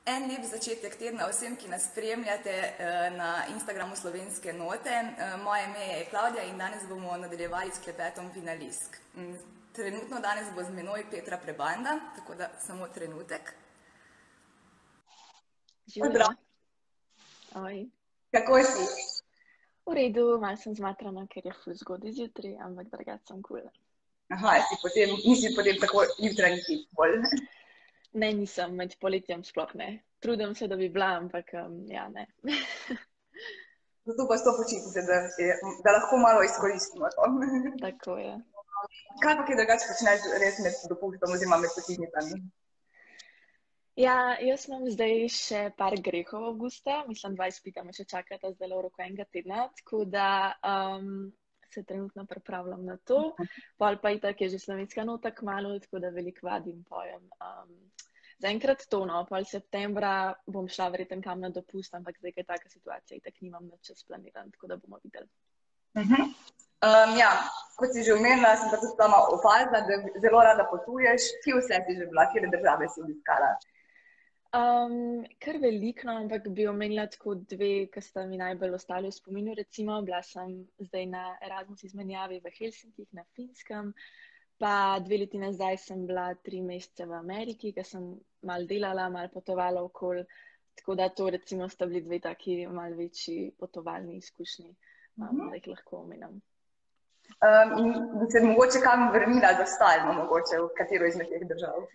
En lep začetek tedna vsem, ki nas spremljate na Instagramu Slovenske note. Moje ime je Klavdija in danes bomo nadaljevali s klepetom finalistk. Trenutno danes bo z menoj Petra Prebanda, tako da samo trenutek. Zdravo. Kako si? V redu, malo sem zmatrana, ker je ful zgodaj zjutraj, ampak drugače sem cool. Aha, nisi potem tako jutranji tip bolj. Ne, nisem, med poletjem sploh ne. Trudim se, da bi bila, ampak ja, ne. Zato pa sto počitnice, da lahko malo izkoristimo to. Tako je. Kaj pa kaj drugače počneš res med dopustom oziroma med počitnicami? Ja, jaz imam zdaj še par grehov avgusta, mislim 2 izpita me še čakata zdaj v roku enega tedna, tako da se trenutno pripravljam na to. Pol pa itak je že slovenska nota kmalu, tako da veliko vadim, pojem. Zaenkrat to, no, pol septembra bom šla verjetno kam na dopust, ampak zdaj, ker je taka situacija, itak nimam nič splaniran, tako da bomo videli. Ja, kot si že omenila, sem pa tudi sama opazila, da zelo rada potuješ. Kje vse si že bila, kje države si obiskala? Kar veliko, no, ampak bi omenila tako 2, ki sta mi najbolj ostali v spominu. Recimo, bila sem zdaj na Erasmus izmenjavi v Helsinkih na Finskem, pa 2 leti nazaj sem bila 3 mesece v Ameriki, ker sem malo delala, malo potovala okoli, tako da to recimo sta bili 2 taki malo večji potovalni izkušnji, da jih lahko omenam. In bi se mogoče kam vrnila za stalno, mogoče v katero izmed teh držav?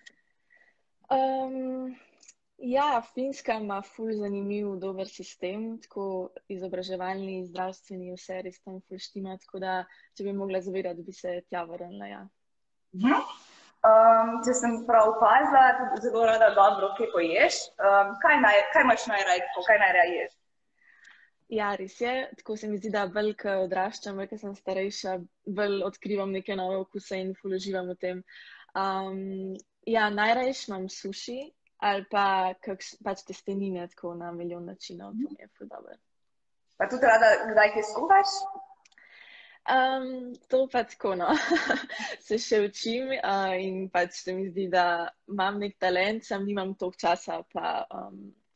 Ja, Finska ima ful zanimiv, dober sistem, tako izobraževalni, zdravstveni, vse res tam ful štima, tako da, če bi mogla izbirati, bi se tja vrnila, ja. Če sem prav opazila, tudi zelo rada dobro kje poješ. Kaj imaš najraje, kaj najraje ješ? Ja, res je. Tako se mi zdi, da bolj, ko odraščam, bolj, ko sem starejša, bolj odkrivam neke nove okuse in ful uživam v tem. Ja, najraje imam suši ali pa pač testenine, tako na milijon načinov, to mi je ful dobro. Pa tudi rada kdaj kaj skuhaš? To pa tako, no. Se še učim in pač se mi zdi, da imam nek talent, sam nimam toliko časa, pa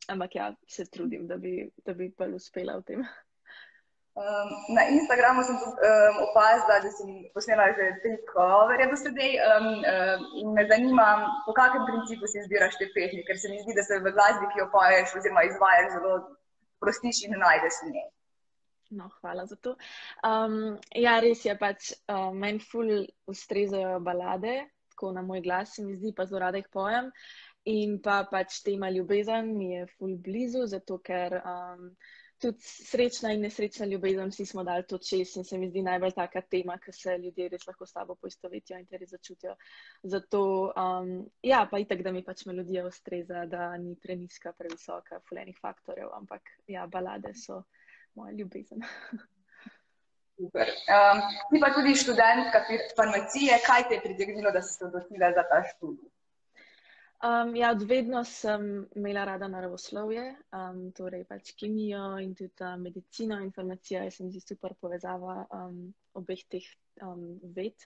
ampak ja, se trudim, da bi bolj uspela v tem. Na Instagramu sem opazila, da si posnela že 3 coverje do sedaj in me zanima, po kakem principu si izbiraš te pesmi, ker se mi zdi, da se v glasbi, ki jo poješ oziroma izvajaš, zelo prostiš in najdeš v njej. No, hvala za to. Ja, res je, pač meni ful ustrezajo balade, tako na moj glas se mi zdi, pa zelo rada jih pojem. In pa pač tema ljubezen mi je ful blizu, zato ker tudi srečna in nesrečna ljubezen, vsi smo dali to čez in se mi zdi najbolj taka tema, ker se ljudje res lahko s tabo poistovetijo in te res začutijo. Zato, ja, pa itak, da mi pač melodija ustreza, da ni preniska, previsoka, ful enih faktorjev, ampak ja, balade so moja ljubezen. Super. Ti pa tudi študentka farmacije, kaj te je pritegnilo, da si se odločila za ta študij? Ja, od vedno sem imela rada naravoslovje, torej pač kemijo in tudi medicino in farmacija, se mi zdi super povezava obeh teh ved.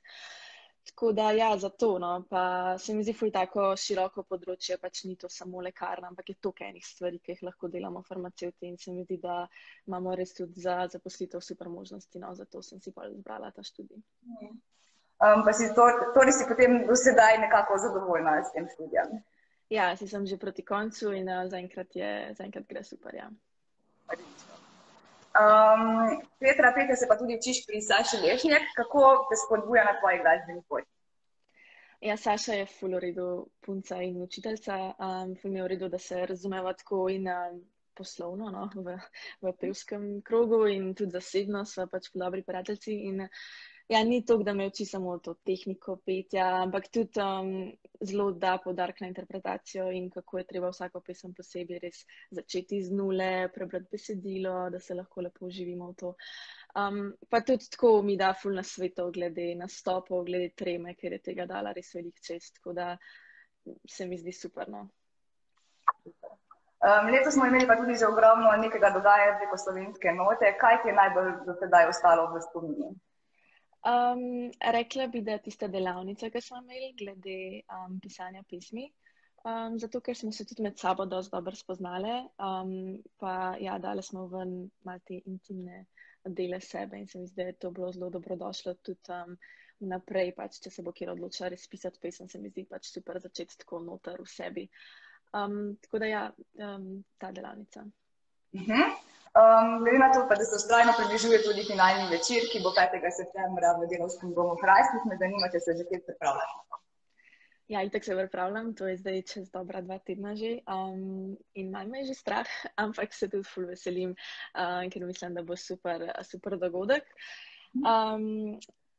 Tako da ja, zato, no, pa se mi zdi ful tako široko področje, pač ni to samo lekarna, ampak je toliko enih stvari, ki jih lahko delamo farmacevti in se mi zdi, da imamo res tudi za zaposlitev super možnosti, no, zato sem si pa izbrala ta študij. Pa torej si potem do sedaj nekako zadovoljna s tem študijem? Ja, sem že proti koncu in zaenkrat gre super, ja. Petra, se pa tudi učiš pri Saši Lešnjak. Kako te spodbuja na tvoji glasbeni poti? Ja, Saša je ful v redu punca in učiteljica. Ful mi je v redu, da se razumeva tako in poslovno, no, v pevskem krogu in tudi zasebno sva pač ful dobri prijateljci in ja, ni toliko, da me uči samo to tehniko petja, ampak tudi zelo da poudarek na interpretacijo in kako je treba vsako pesem posebej res začeti z nule, prebrati besedilo, da se lahko lepo uživimo v to. Pa tudi tako mi da ful nasvetov glede nastopov, glede treme, ker je tega dala res veliko čez, tako da se mi zdi super, no. Letos smo imeli pa tudi že ogromno nekega dogajanja preko Slovenske note. Kaj ti je najbolj do sedaj ostalo v spominu? Rekla bi, da tista delavnica, ki smo imeli glede pisanja pesmi, zato ker smo se tudi med sabo dosti dobro spoznale, pa ja, dali smo ven malo te intimne dele sebe in se mi zdi, da je to bilo zelo dobrodošlo tudi naprej, pač, če se bo kjer odločila res pisati pesem, se mi zdi pač super začeti tako noter v sebi. Tako da ja, ta delavnica. Glede na to, pa, da se vztrajno približuje tudi finalni večer, ki bo 5. septembra v Delavskem domu v Hrastnik, me zanima, če se že kje pripravljate. Ja, itak se pripravljam, to je zdaj čez dobra 2 tedna že in malo me je že strah, ampak se tudi ful veselim, ker mislim, da bo super dogodek.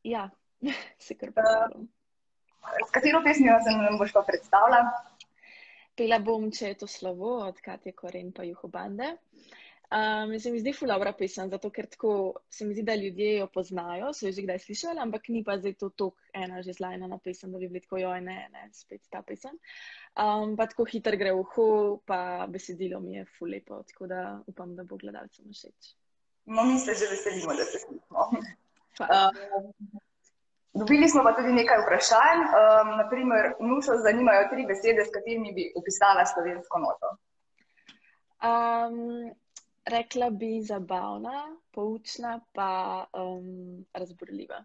Ja, se kar pripravljam. S katero pesmijo se nam boš pa predstavila? Pela bom, Če je to slovo, od Katje Koren pa Juho Bande. Se mi zdi ful dobra pesem, zato ker tako se mi zdi, da ljudje jo poznajo, so jo že kdaj slišali, ampak ni pa zdaj to toliko ena že zlajnana pesem, da bi bili tako, joj, ne, spet ta pesem. Pa tako hitro gre v uho, pa besedilo mi je ful lepo, tako da upam, da bo gledalcem všeč. No, mi se že veselimo, da se slišimo. Dobili smo pa tudi nekaj vprašanj. Naprimer, Nušo zanimajo 3 besede, s katerimi bi opisala slovensko noto. Rekla bi zabavna, poučna pa razburljiva.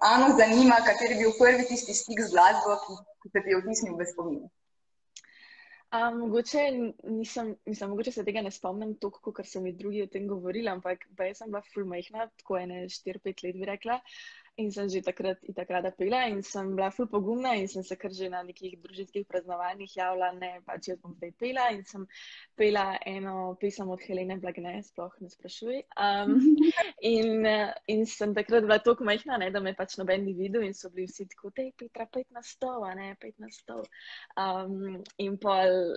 Ano zanima, kateri je bil prvi tisti stik z glasbo, ki se ti je vtisnil v spomin. Mogoče se tega ne spomnim toliko, ker so mi drugi o tem govorili, ampak jaz sem bila ful majhna, tako ene 4-5 let bi rekla, in sem že takrat pela in sem bila ful pogumna in sem se kar že na nekih družinskih praznovanjih javila, ne, pač jaz bom zdaj pela in sem pela eno pesem od Helene Blagne, sploh ne sprašuj. In sem takrat bila toliko majhna, ne, da me pač noben ni videl in so bili vsi tako, tej Petra, pejt na stol, ne, pejt na stol. In pol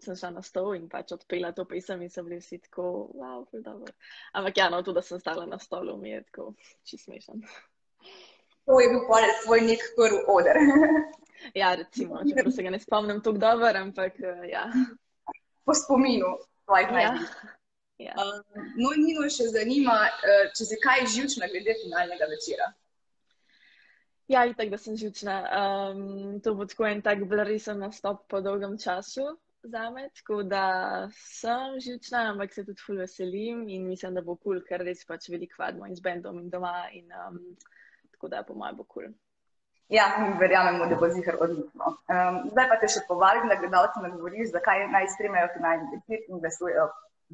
sem šla na stol in pač odpela to pesem in so bili vsi tako, wow, ful dobro. Ampak ja, no, to, da sem stala na stolu, mi je tako čisto smešen. To je bil tvoj nek prvi oder. Ja, recimo, čeprav se ga ne spomnim tako dobro, ampak ja. Po spominu tvojih najbližjih. Ja. No, Nino še zanima, če si kaj živčna glede finalnega večera. Ja, itak, da sem živčna. To bo tako en tak resen nastop po dolgem času zame, tako da sem živčna, ampak se tudi ful veselim in mislim, da bo kul, ker res pač veliko vadimo in z bendom in doma in tako da po moje bo kul. Ja, mi verjamemo, da bo ziher odlično. Zdaj pa te še povabim, da gledalcem nagovoriš, zakaj naj spremljajo finalni večer in glasujejo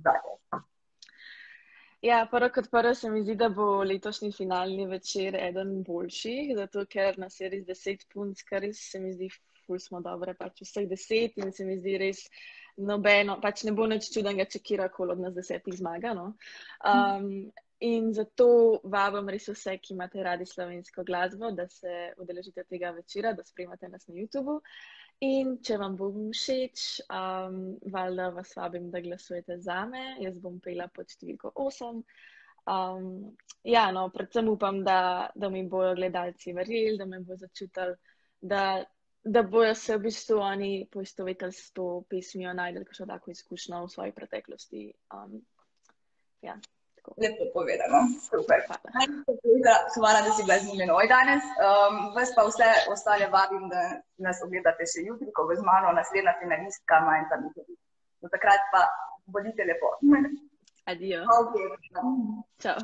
zate. Ja, prvo kot prvo se mi zdi, da bo letošnji finalni večer eden boljših, zato ker nas je res 10 punc, kar res se mi zdi ful smo dobre, pač vseh 10 in se mi zdi res nobeno, pač ne bo nič čudenega, če kjerkoli od nas 10 zmaga, no. In zato vabim res vse, ki imate radi slovensko glasbo, da se udeležite tega večera, da spremljate nas na YouTubu. In če vam bo všeč, valjda vas vabim, da glasujete zame. Jaz bom pela pod številko 8. Ja, no, predvsem upam, da mi bojo gledalci verjeli, da me bo začutili, da bojo se v bistvu oni poistovetili s to pesmijo, najdeli kakšno tako izkušnjo v svoji preteklosti. Ja. Lepo povedano, super. Hvala, da si bila z menoj danes. Vas pa vse ostale vabim, da nas ogledate še jutri, ko bo z mano naslednja finalistka Majnca Mihelič. Do takrat pa bodite lepo. Adijo. Okay. Čau.